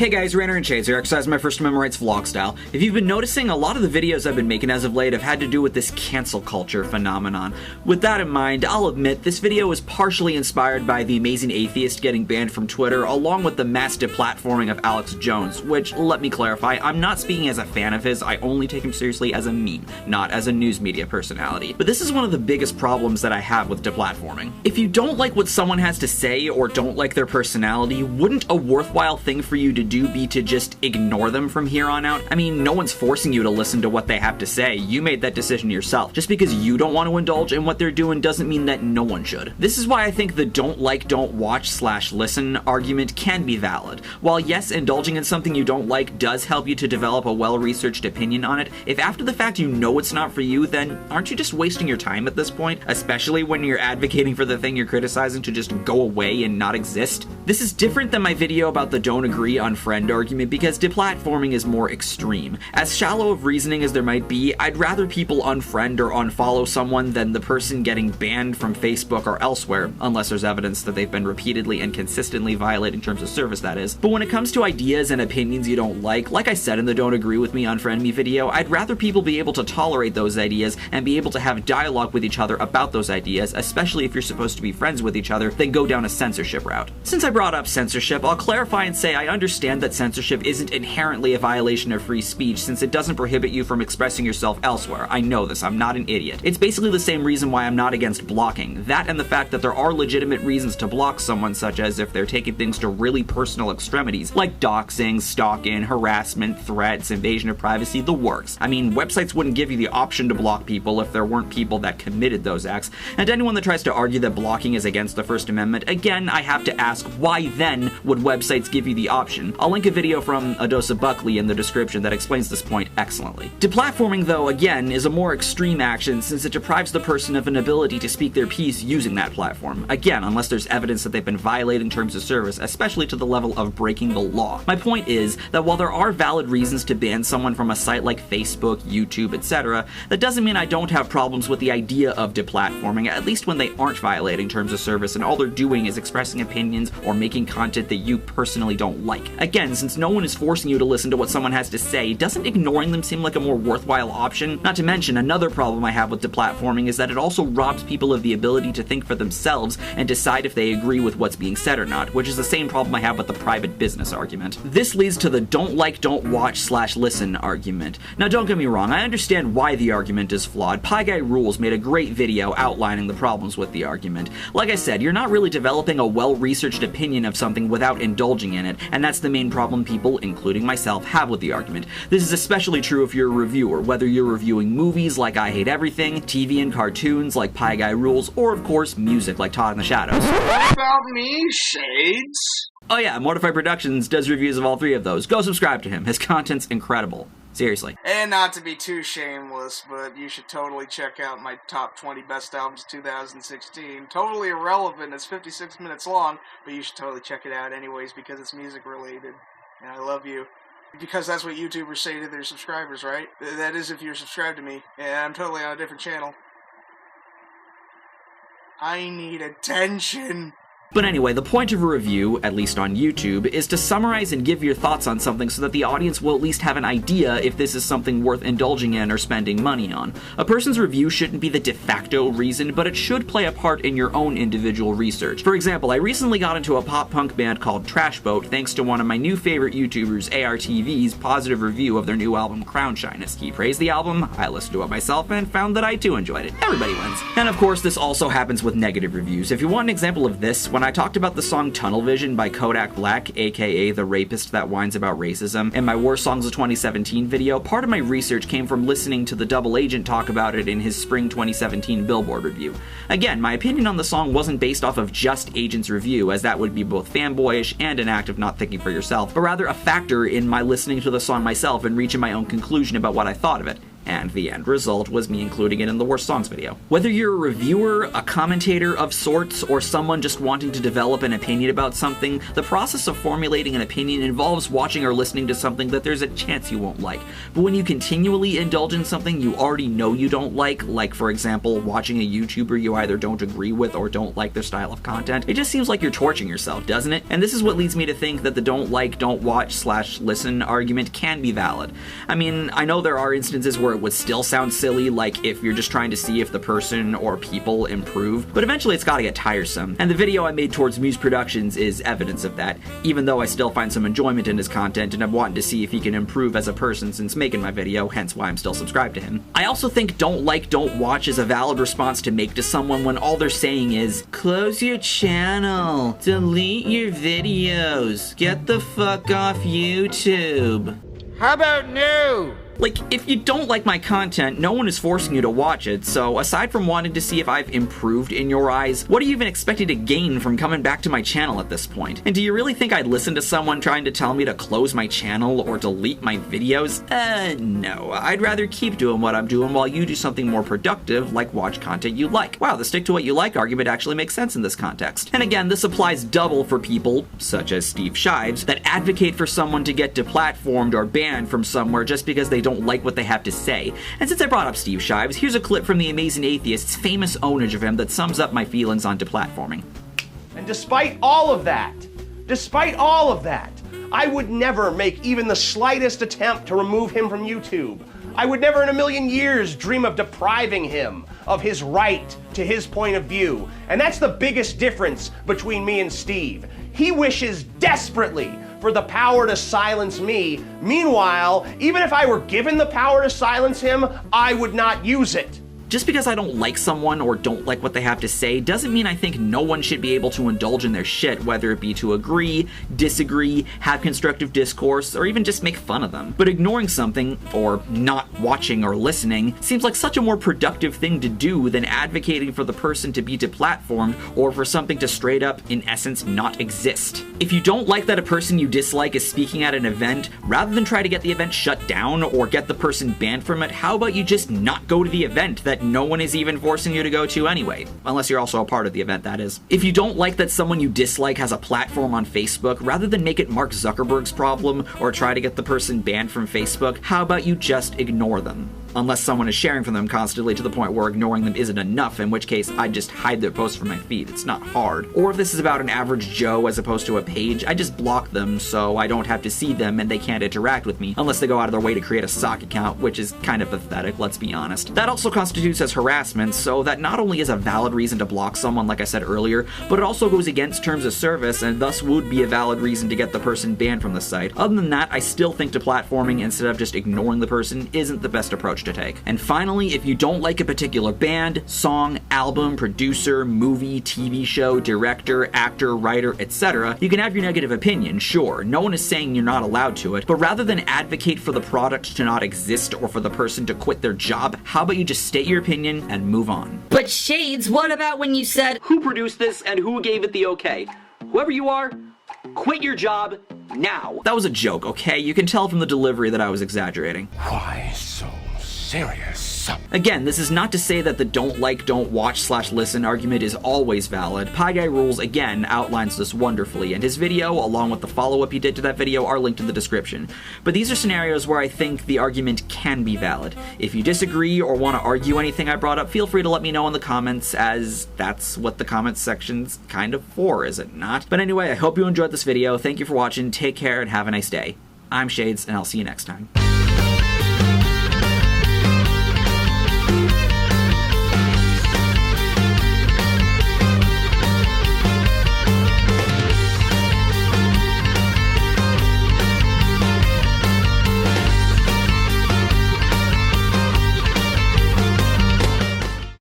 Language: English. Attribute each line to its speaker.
Speaker 1: Hey guys, RanterInShades here, exercising my First Amendment rights vlog style. If you've been noticing, a lot of the videos I've been making as of late have had to do with this cancel culture phenomenon. With that in mind, I'll admit this video was partially inspired by the amazing atheist getting banned from Twitter, along with the mass deplatforming of Alex Jones, which, let me clarify, I'm not speaking as a fan of his, I only take him seriously as a meme, not as a news media personality. But this is one of the biggest problems that I have with deplatforming. If you don't like what someone has to say or don't like their personality, wouldn't a worthwhile thing for you to do be to just ignore them from here on out? I mean, no one's forcing you to listen to what they have to say. You made that decision yourself. Just because you don't want to indulge in what they're doing doesn't mean that no one should. This is why I think the don't like, don't watch / listen argument can be valid. While yes, indulging in something you don't like does help you to develop a well-researched opinion on it, if after the fact you know it's not for you, then aren't you just wasting your time at this point? Especially when you're advocating for the thing you're criticizing to just go away and not exist? This is different than my video about the don't agree, unfriend argument because deplatforming is more extreme. As shallow of reasoning as there might be, I'd rather people unfriend or unfollow someone than the person getting banned from Facebook or elsewhere, unless there's evidence that they've been repeatedly and consistently violating terms of service, that is. But when it comes to ideas and opinions you don't like I said in the don't agree with me, unfriend me video, I'd rather people be able to tolerate those ideas and be able to have dialogue with each other about those ideas, especially if you're supposed to be friends with each other, than go down a censorship route. Since I brought up censorship, I'll clarify and say I understand that censorship isn't inherently a violation of free speech since it doesn't prohibit you from expressing yourself elsewhere. I know this, I'm not an idiot. It's basically the same reason why I'm not against blocking. That and the fact that there are legitimate reasons to block someone, such as if they're taking things to really personal extremities, like doxing, stalking, harassment, threats, invasion of privacy, the works. I mean, websites wouldn't give you the option to block people if there weren't people that committed those acts, and anyone that tries to argue that blocking is against the First Amendment, again, I have to ask, why then would websites give you the option? I'll link a video from Adosa Buckley in the description that explains this point excellently. Deplatforming, though, again, is a more extreme action since it deprives the person of an ability to speak their piece using that platform. Again, unless there's evidence that they've been violating terms of service, especially to the level of breaking the law. My point is that while there are valid reasons to ban someone from a site like Facebook, YouTube, etc., that doesn't mean I don't have problems with the idea of deplatforming, at least when they aren't violating terms of service and all they're doing is expressing opinions or making content that you personally don't like. Again, since no one is forcing you to listen to what someone has to say, doesn't ignoring them seem like a more worthwhile option? Not to mention, another problem I have with deplatforming is that it also robs people of the ability to think for themselves and decide if they agree with what's being said or not, which is the same problem I have with the private business argument. This leads to the don't like, don't watch / listen argument. Now don't get me wrong, I understand why the argument is flawed. Pie Guy Rules made a great video outlining the problems with the argument. Like I said, you're not really developing a well-researched opinion of something without indulging in it, and that's the main problem people, including myself, have with the argument. This is especially true if you're a reviewer, whether you're reviewing movies like I Hate Everything, TV and cartoons like Pie Guy Rules, or of course music like Todd in the Shadows.
Speaker 2: What about me, Shades?
Speaker 1: Oh yeah, Mortified Productions does reviews of all three of those. Go subscribe to him, his content's incredible. Seriously.
Speaker 2: And not to be too shameless, but you should totally check out my top 20 best albums 2016. Totally irrelevant, it's 56 minutes long, but you should totally check it out anyways because it's music related. And I love you. Because that's what YouTubers say to their subscribers, right? That is if you're subscribed to me. And I'm totally on a different channel. I need attention.
Speaker 1: But anyway, the point of a review, at least on YouTube, is to summarize and give your thoughts on something so that the audience will at least have an idea if this is something worth indulging in or spending money on. A person's review shouldn't be the de facto reason, but it should play a part in your own individual research. For example, I recently got into a pop-punk band called Trash Boat thanks to one of my new favorite YouTubers, ARTV's, positive review of their new album, Crown Shyness. He praised the album, I listened to it myself, and found that I too enjoyed it. Everybody wins. And of course, this also happens with negative reviews. If you want an example of this, when I talked about the song Tunnel Vision by Kodak Black, aka the rapist that whines about racism, in my Worst Songs of 2017 video, part of my research came from listening to the Double Agent talk about it in his Spring 2017 Billboard review. Again, my opinion on the song wasn't based off of just Agent's review, as that would be both fanboyish and an act of not thinking for yourself, but rather a factor in my listening to the song myself and reaching my own conclusion about what I thought of it. and the end result was me including it in the worst songs video. Whether you're a reviewer, a commentator of sorts, or someone just wanting to develop an opinion about something, the process of formulating an opinion involves watching or listening to something that there's a chance you won't like. But when you continually indulge in something you already know you don't like for example, watching a YouTuber you either don't agree with or don't like their style of content, it just seems like you're torching yourself, doesn't it? And this is what leads me to think that the don't like, don't watch / listen argument can be valid. I mean, I know there are instances where it would still sound silly, like if you're just trying to see if the person or people improve, but eventually it's gotta get tiresome. And the video I made towards Muse Productions is evidence of that, even though I still find some enjoyment in his content and I'm wanting to see if he can improve as a person since making my video, hence why I'm still subscribed to him. I also think don't like, don't watch is a valid response to make to someone when all they're saying is, close your channel, delete your videos, get the fuck off YouTube.
Speaker 3: How about no?
Speaker 1: Like, if you don't like my content, no one is forcing you to watch it, so aside from wanting to see if I've improved in your eyes, what are you even expecting to gain from coming back to my channel at this point? And do you really think I'd listen to someone trying to tell me to close my channel or delete my videos? No. I'd rather keep doing what I'm doing while you do something more productive, like watch content you like. Wow, the stick to what you like argument actually makes sense in this context. And again, this applies double for people, such as Steve Shives, that advocate for someone to get deplatformed or banned from somewhere just because they don't like what they have to say. And since I brought up Steve Shives, here's a clip from The Amazing Atheist's famous ownage of him that sums up my feelings on deplatforming.
Speaker 4: And despite all of that, I would never make even the slightest attempt to remove him from YouTube. I would never in a million years dream of depriving him of his right to his point of view. And that's the biggest difference between me and Steve. He wishes desperately for the power to silence me. Meanwhile, even if I were given the power to silence him, I would not use it.
Speaker 1: Just because I don't like someone or don't like what they have to say doesn't mean I think no one should be able to indulge in their shit, whether it be to agree, disagree, have constructive discourse, or even just make fun of them. But ignoring something, or not watching or listening, seems like such a more productive thing to do than advocating for the person to be deplatformed or for something to straight up, in essence, not exist. If you don't like that a person you dislike is speaking at an event, rather than try to get the event shut down or get the person banned from it, how about you just not go to the event that no one is even forcing you to go to anyway. Unless you're also a part of the event, that is. If you don't like that someone you dislike has a platform on Facebook, rather than make it Mark Zuckerberg's problem or try to get the person banned from Facebook, how about you just ignore them? Unless someone is sharing from them constantly to the point where ignoring them isn't enough, in which case I'd just hide their posts from my feed. It's not hard. Or if this is about an average Joe as opposed to a page, I just block them so I don't have to see them and they can't interact with me, unless they go out of their way to create a sock account, which is kind of pathetic, let's be honest. That also constitutes as harassment, so that not only is a valid reason to block someone, like I said earlier, but it also goes against terms of service and thus would be a valid reason to get the person banned from the site. Other than that, I still think deplatforming instead of just ignoring the person isn't the best approach to take. And finally, if you don't like a particular band, song, album, producer, movie, TV show, director, actor, writer, etc., you can have your negative opinion, sure. No one is saying you're not allowed to it, but rather than advocate for the product to not exist or for the person to quit their job, how about you just state your opinion and move on?
Speaker 5: But Shades, what about when you said,
Speaker 1: who produced this and who gave it the okay? Whoever you are, quit your job now. That was a joke, okay? You can tell from the delivery that I was exaggerating.
Speaker 3: Why so serious?
Speaker 1: Again, this is not to say that the don't like, don't watch / listen argument is always valid. Pie Guy Rules, again, outlines this wonderfully, and his video, along with the follow-up he did to that video, are linked in the description. But these are scenarios where I think the argument can be valid. If you disagree or want to argue anything I brought up, feel free to let me know in the comments, as that's what the comments section's kind of for, is it not? But anyway, I hope you enjoyed this video. Thank you for watching, take care, and have a nice day. I'm Shades, and I'll see you next time.